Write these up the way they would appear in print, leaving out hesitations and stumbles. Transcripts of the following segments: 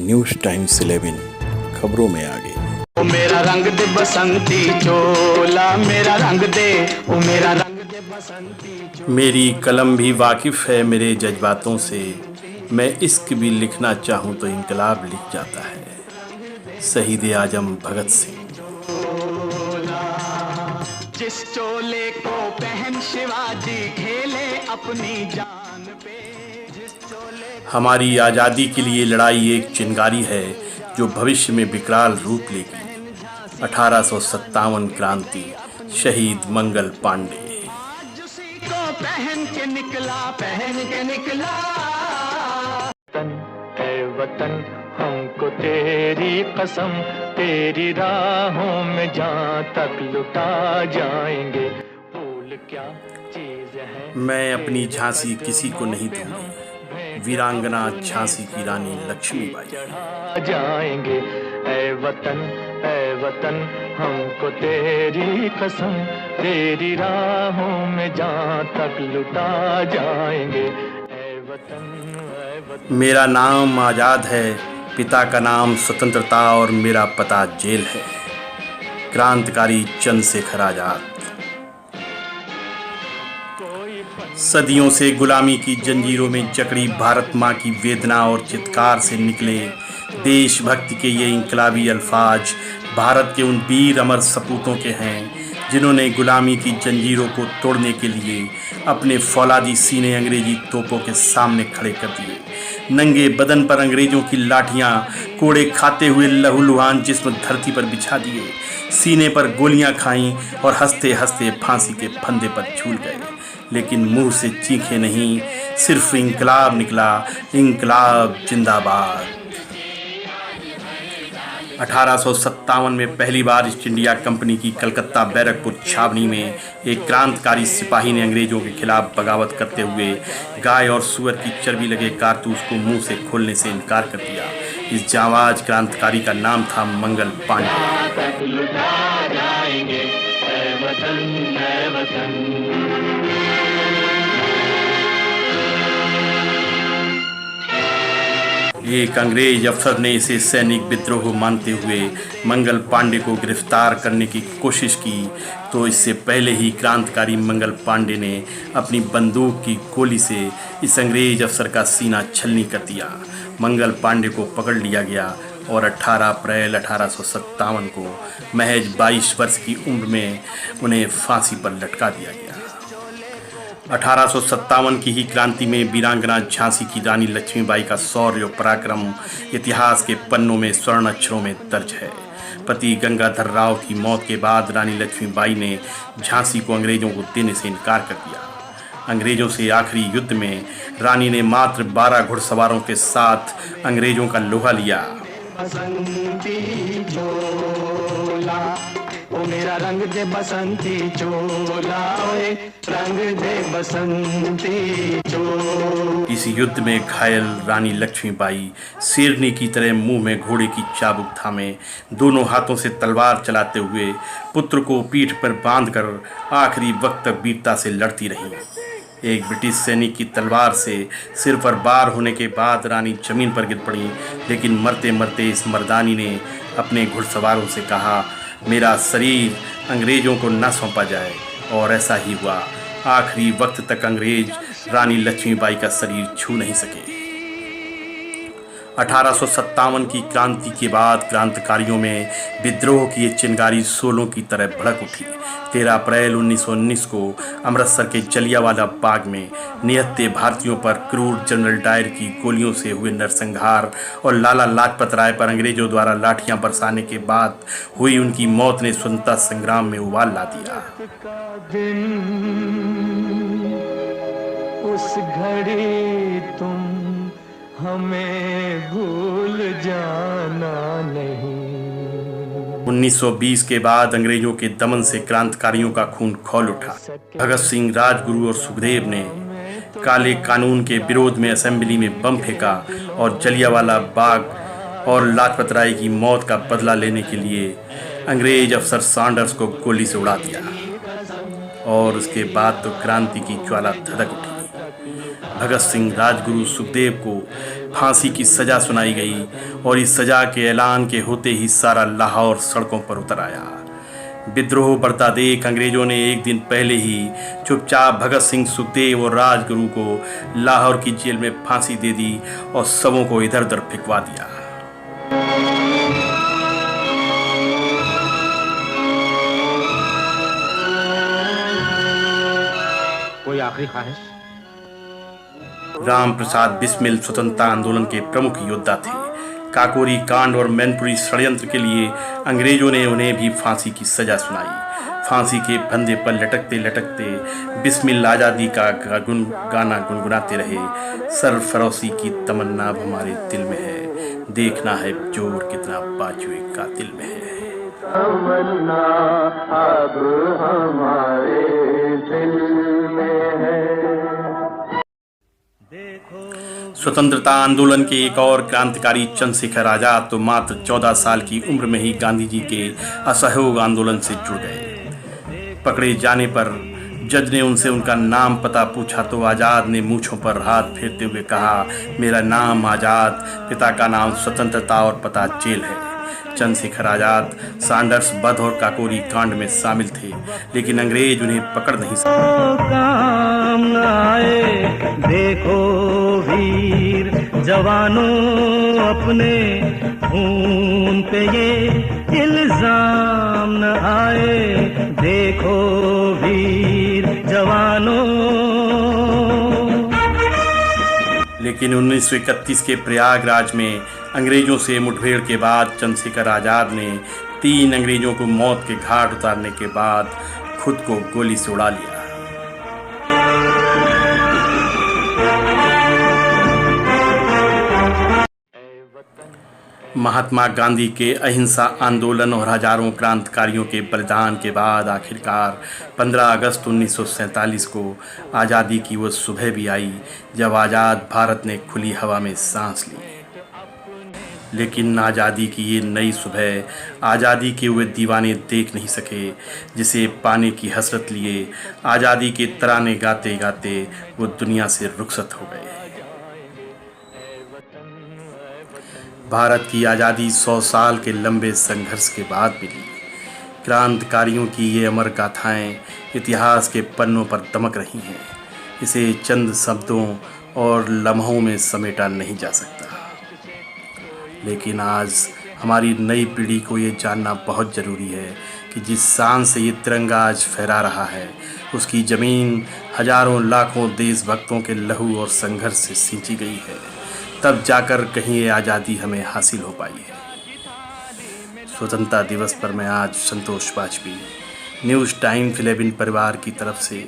News times 11 खबरों में आगे। ओ मेरा रंग दे बसंती चोला, मेरा रंग दे, ओ मेरा रंग दे बसंती चोला। मेरी कलम भी वाकिफ़ है मेरे जज्बातों से, मैं इश्क भी लिखना चाहूँ तो इनकलाब लिख जाता है। शहीद आजम भगत सिंह। जिस चोले को पहन शिवाजी खेले अपनी जान पे, जिस चोले हमारी आज़ादी के लिए लड़ाई एक चिंगारी है जो भविष्य में विकराल रूप लेगी। 1857 क्रांति, शहीद मंगल पांडे। आज उसी को पहन के निकला, पहन के निकला। वतन है वतन, हमको तेरी कसम, तेरी राहों में जहाँ तक लुटा जाएंगे। भूल क्या चीज है। मैं अपनी झांसी किसी को नहीं दूंगी। वीरांगना झांसी की रानी लक्ष्मीबाई। चढ़ा जाएंगे। ऐ वतन हमको तेरी कसम, तेरी राहों में जहाँ तक लुटा जाएंगे। ऐ वतन मेरा नाम आज़ाद है, पिता का नाम स्वतंत्रता और मेरा पता जेल है। क्रांतिकारी चंद्रशेखर आज़ाद। सदियों से गुलामी की जंजीरों में जकड़ी भारत माँ की वेदना और चित्कार से निकले देशभक्ति के ये इंकलाबी अल्फाज भारत के उन वीर अमर सपूतों के हैं जिन्होंने गुलामी की जंजीरों को तोड़ने के लिए अपने फौलादी सीने अंग्रेजी तोपों के सामने खड़े कर दिए। नंगे बदन पर अंग्रेजों की लाठियां, कोड़े खाते हुए लहूलुहान जिस्म धरती पर बिछा दिए, सीने पर गोलियां खाईं और हंसते हंसते फांसी के फंदे पर झूल गए। लेकिन मुंह से चीखे नहीं, सिर्फ इंकलाब निकला, इंकलाब जिंदाबाद। 1857 में पहली बार ईस्ट इंडिया कंपनी की कलकत्ता बैरकपुर छावनी में एक क्रांतिकारी सिपाही ने अंग्रेजों के खिलाफ बगावत करते हुए गाय और सुअर की चर्बी लगे कारतूस को मुंह से खोलने से इनकार कर दिया। इस जांबाज क्रांतिकारी का नाम था मंगल पांडे। एक अंग्रेज अफसर ने इसे सैनिक विद्रोह मानते हुए मंगल पांडे को गिरफ्तार करने की कोशिश की तो इससे पहले ही क्रांतिकारी मंगल पांडे ने अपनी बंदूक की गोली से इस अंग्रेज अफसर का सीना छलनी कर दिया। मंगल पांडे को पकड़ लिया गया और 18 अप्रैल 1857 को महज 22 वर्ष की उम्र में उन्हें फांसी पर लटका दिया गया। 1857 की ही क्रांति में वीरांगना झांसी की रानी लक्ष्मीबाई का शौर्य और पराक्रम इतिहास के पन्नों में स्वर्ण अक्षरों में दर्ज है। पति गंगाधर राव की मौत के बाद रानी लक्ष्मीबाई ने झांसी को अंग्रेजों को देने से इनकार कर दिया। अंग्रेजों से आखिरी युद्ध में रानी ने मात्र 12 घुड़सवारों के साथ अंग्रेजों का लोहा लिया। बसंती चोला, ओ मेरा रंग दे बसंती चोला, ओए रंग दे बसंती चोला। इस युद्ध में घायल रानी लक्ष्मीबाई शेरनी की तरह मुंह में घोड़े की चाबुक थामे दोनों हाथों से तलवार चलाते हुए पुत्र को पीठ पर बांधकर आखिरी वक्त तक वीरता से लड़ती रहीं। एक ब्रिटिश सैनिक की तलवार से सिर पर वार होने के बाद रानी जमीन पर गिर पड़ी, लेकिन मरते मरते इस मर्दानी ने अपने घुड़सवारों से कहा, मेरा शरीर अंग्रेजों को न सौंपा जाए। और ऐसा ही हुआ। आखिरी वक्त तक अंग्रेज रानी लक्ष्मीबाई का शरीर छू नहीं सके। 1857 की क्रांति के बाद क्रांतिकारियों में विद्रोह की ये चिंगारी शोलों की तरह भड़क उठी। 13 अप्रैल 1919 को अमृतसर के जलियांवाला बाग में निहत्थे भारतीयों पर क्रूर जनरल डायर की गोलियों से हुए नरसंहार और लाला लाजपत राय पर अंग्रेजों द्वारा लाठियां बरसाने के बाद हुई उनकी मौत ने स्वतंत्रता संग्राम में उबाल ला दिया। उस घड़ी तुम हमें भूल जाना नहीं। 1920 के बाद अंग्रेजों के दमन से क्रांतिकारियों का खून खौल उठा। भगत सिंह, राजगुरु और सुखदेव ने काले कानून के विरोध में असेंबली में बम फेंका और जलियांवाला बाग और लाजपत राय की मौत का बदला लेने के लिए अंग्रेज अफसर सैंडर्स को गोली से उड़ा दिया। और उसके बाद तो क्रांति की ज्वाला धधक उठी। भगत सिंह, राजगुरु, सुखदेव को फांसी की सजा सुनाई गई और इस सजा के ऐलान के होते ही सारा लाहौर सड़कों पर उतर आया। विद्रोह बढ़ता देख अंग्रेजों ने एक दिन पहले ही चुपचाप भगत सिंह, सुखदेव और राजगुरु को लाहौर की जेल में फांसी दे दी और सबों को इधर उधर फेंकवा दिया। कोई आखिरी ख्वाहिश? राम प्रसाद बिस्मिल स्वतंत्रता आंदोलन के प्रमुख योद्धा थे। काकोरी कांड और मैनपुरी षड्यंत्र के लिए अंग्रेजों ने उन्हें भी फांसी की सजा सुनाई। फांसी के फंदे पर लटकते लटकते बिस्मिल आज़ादी का गाना गुनगुनाते रहे। सरफरोशी की तमन्ना अब हमारे दिल में है, देखना है जोर कितना बाजुए कातिल में है। तमन्ना अब हमारे दिल में है। स्वतंत्रता आंदोलन के एक और क्रांतिकारी चंद्रशेखर आजाद तो मात्र 14 साल की उम्र में ही गांधी जी के असहयोग आंदोलन से जुड़ गए। पकड़े जाने पर जज ने उनसे उनका नाम पता पूछा तो आज़ाद ने मूंछों पर हाथ फेरते हुए कहा, मेरा नाम आज़ाद, पिता का नाम स्वतंत्रता और पता जेल है। चंद्रशेखर आजाद सांडर्स बध और काकोरी कांड में शामिल थे, लेकिन अंग्रेज उन्हें पकड़ नहीं सके। काम न आए देखो वीर जवानों अपने खून पे ये इल्जाम न आए देखो वीर जवानों। लेकिन 1931 के प्रयागराज में अंग्रेजों से मुठभेड़ के बाद चंद्रशेखर आजाद ने 3 अंग्रेजों को मौत के घाट उतारने के बाद खुद को गोली से उड़ा लिया। महात्मा गांधी के अहिंसा आंदोलन और हजारों क्रांतिकारियों के बलिदान के बाद आखिरकार 15 अगस्त 1947 को आज़ादी की वो सुबह भी आई जब आज़ाद भारत ने खुली हवा में सांस ली। लेकिन आज़ादी की ये नई सुबह आज़ादी के वे दीवाने देख नहीं सके जिसे पाने की हसरत लिए आज़ादी के तराने गाते गाते वो दुनिया से रुखसत हो गए। भारत की आज़ादी 100 साल के लंबे संघर्ष के बाद मिली। क्रांतिकारियों की ये अमर गाथाएं इतिहास के पन्नों पर दमक रही हैं। इसे चंद शब्दों और लम्हों में समेटा नहीं जा सकता। लेकिन आज हमारी नई पीढ़ी को ये जानना बहुत ज़रूरी है कि जिस शान से ये तिरंगा आज फहरा रहा है उसकी ज़मीन हजारों लाखों देशभक्तों के लहू और संघर्ष से सींची गई है। तब जाकर कहीं ये आज़ादी हमें हासिल हो पाई है। स्वतंत्रता दिवस पर मैं आज संतोष वाजपेयी न्यूज़ टाइम्स 11 परिवार की तरफ से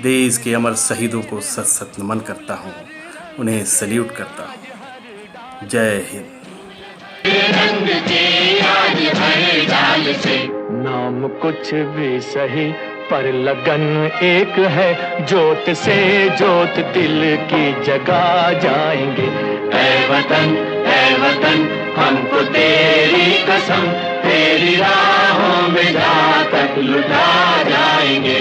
देश के अमर शहीदों को सत सत नमन करता हूँ, उन्हें सैल्यूट करता हूँ। जय हिंद। नाम कुछ भी सही पर लगन एक है, जोत से जोत दिल की जगा जाएंगे। ऐ वतन हमको तेरी कसम, तेरी राहों में जा तक लुटा जाएंगे।